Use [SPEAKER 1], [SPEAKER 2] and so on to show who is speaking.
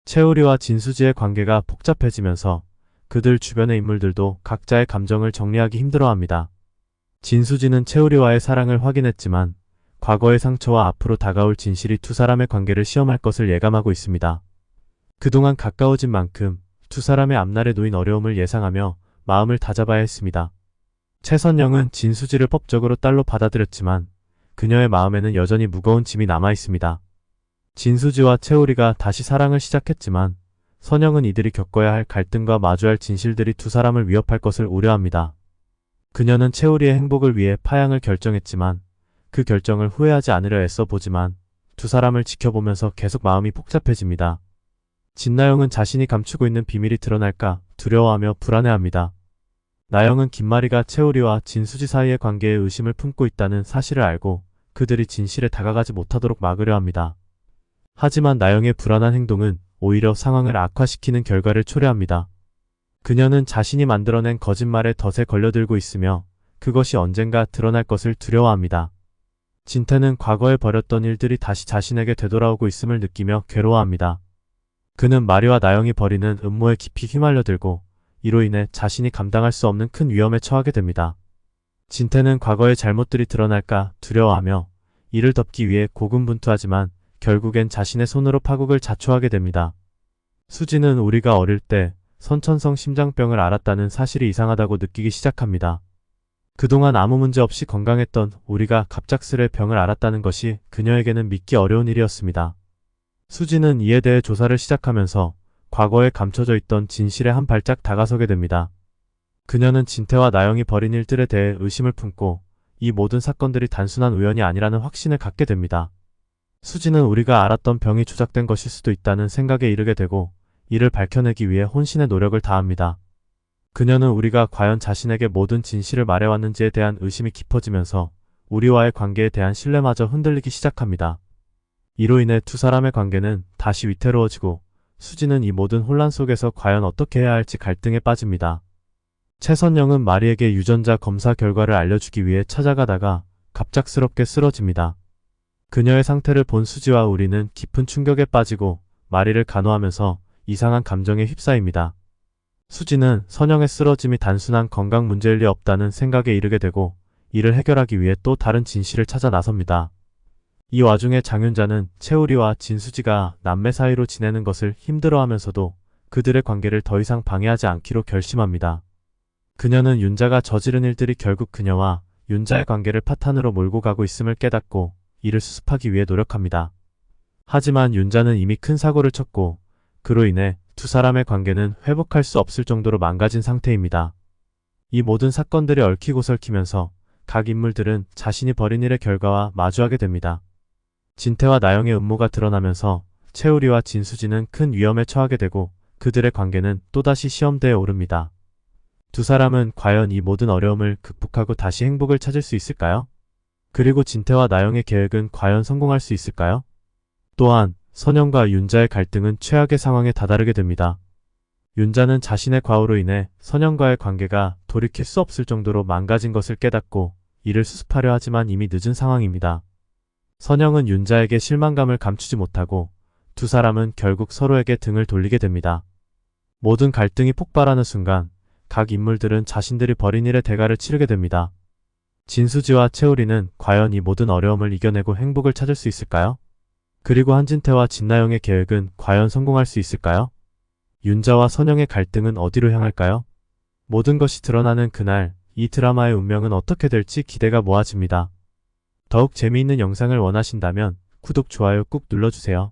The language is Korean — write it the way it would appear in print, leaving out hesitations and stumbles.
[SPEAKER 1] 채우리와 진수지의 관계가 복잡해지면서 그들 주변의 인물들도 각자의 감정을 정리하기 힘들어합니다. 진수지는 채우리와의 사랑을 확인했지만 과거의 상처와 앞으로 다가올 진실이 두 사람의 관계를 시험할 것을 예감하고 있습니다. 그동안 가까워진 만큼 두 사람의 앞날에 놓인 어려움을 예상하며 마음을 다잡아야 했습니다. 최선영은 진수지를 법적으로 딸로 받아들였지만 그녀의 마음에는 여전히 무거운 짐이 남아 있습니다. 진수지와 채우리가 다시 사랑을 시작했지만 선영은 이들이 겪어야 할 갈등과 마주할 진실들이 두 사람을 위협할 것을 우려합니다. 그녀는 채우리의 행복을 위해 파양을 결정했지만 그 결정을 후회하지 않으려 애써 보지만 두 사람을 지켜보면서 계속 마음이 복잡해집니다. 진나영은 자신이 감추고 있는 비밀이 드러날까 두려워하며 불안해합니다. 나영은 김마리가 채우리와 진수지 사이의 관계에 의심을 품고 있다는 사실을 알고 그들이 진실에 다가가지 못하도록 막으려 합니다. 하지만 나영의 불안한 행동은 오히려 상황을 악화시키는 결과를 초래합니다. 그녀는 자신이 만들어낸 거짓말에 덫에 걸려들고 있으며 그것이 언젠가 드러날 것을 두려워합니다. 진태는 과거에 벌였던 일들이 다시 자신에게 되돌아오고 있음을 느끼며 괴로워합니다. 그는 마리와 나영이 벌이는 음모에 깊이 휘말려들고 이로 인해 자신이 감당할 수 없는 큰 위험에 처하게 됩니다. 진태는 과거의 잘못들이 드러날까 두려워하며 이를 덮기 위해 고군분투하지만 결국엔 자신의 손으로 파국을 자초하게 됩니다. 수지는 우리가 어릴 때 선천성 심장병을 앓았다는 사실이 이상하다고 느끼기 시작합니다. 그동안 아무 문제 없이 건강했던 우리가 갑작스레 병을 앓았다는 것이 그녀에게는 믿기 어려운 일이었습니다. 수지는 이에 대해 조사를 시작하면서 과거에 감춰져 있던 진실에 한 발짝 다가서게 됩니다. 그녀는 진태와 나영이 벌인 일들에 대해 의심을 품고 이 모든 사건들이 단순한 우연이 아니라는 확신을 갖게 됩니다. 수지는 우리가 알았던 병이 조작된 것일 수도 있다는 생각에 이르게 되고 이를 밝혀내기 위해 혼신의 노력을 다합니다. 그녀는 우리가 과연 자신에게 모든 진실을 말해왔는지에 대한 의심이 깊어지면서 우리와의 관계에 대한 신뢰마저 흔들리기 시작합니다. 이로 인해 두 사람의 관계는 다시 위태로워지고 수지는 이 모든 혼란 속에서 과연 어떻게 해야 할지 갈등에 빠집니다. 최선영은 마리에게 유전자 검사 결과를 알려주기 위해 찾아가다가 갑작스럽게 쓰러집니다. 그녀의 상태를 본 수지와 우리는 깊은 충격에 빠지고 마리를 간호하면서 이상한 감정에 휩싸입니다. 수지는 선영의 쓰러짐이 단순한 건강 문제일 리 없다는 생각에 이르게 되고 이를 해결하기 위해 또 다른 진실을 찾아 나섭니다. 이 와중에 장윤자는 채우리와 진수지가 남매 사이로 지내는 것을 힘들어하면서도 그들의 관계를 더 이상 방해하지 않기로 결심합니다. 그녀는 윤자가 저지른 일들이 결국 그녀와 윤자의 관계를 파탄으로 몰고 가고 있음을 깨닫고 이를 수습하기 위해 노력합니다. 하지만 윤자는 이미 큰 사고를 쳤고 그로 인해 두 사람의 관계는 회복할 수 없을 정도로 망가진 상태입니다. 이 모든 사건들이 얽히고 설키면서 각 인물들은 자신이 벌인 일의 결과와 마주하게 됩니다. 진태와 나영의 음모가 드러나면서 채우리와 진수지는 큰 위험에 처하게 되고 그들의 관계는 또다시 시험대에 오릅니다. 두 사람은 과연 이 모든 어려움을 극복하고 다시 행복을 찾을 수 있을까요? 그리고 진태와 나영의 계획은 과연 성공할 수 있을까요? 또한 선영과 윤자의 갈등은 최악의 상황에 다다르게 됩니다. 윤자는 자신의 과오로 인해 선영과의 관계가 돌이킬 수 없을 정도로 망가진 것을 깨닫고 이를 수습하려 하지만 이미 늦은 상황입니다. 선영은 윤자에게 실망감을 감추지 못하고 두 사람은 결국 서로에게 등을 돌리게 됩니다. 모든 갈등이 폭발하는 순간 각 인물들은 자신들이 벌인 일의 대가를 치르게 됩니다. 진수지와 채우리는 과연 이 모든 어려움을 이겨내고 행복을 찾을 수 있을까요? 그리고 한진태와 진나영의 계획은 과연 성공할 수 있을까요? 윤자와 선영의 갈등은 어디로 향할까요? 모든 것이 드러나는 그날, 이 드라마의 운명은 어떻게 될지 기대가 모아집니다. 더욱 재미있는 영상을 원하신다면 구독, 좋아요 꾹 눌러주세요.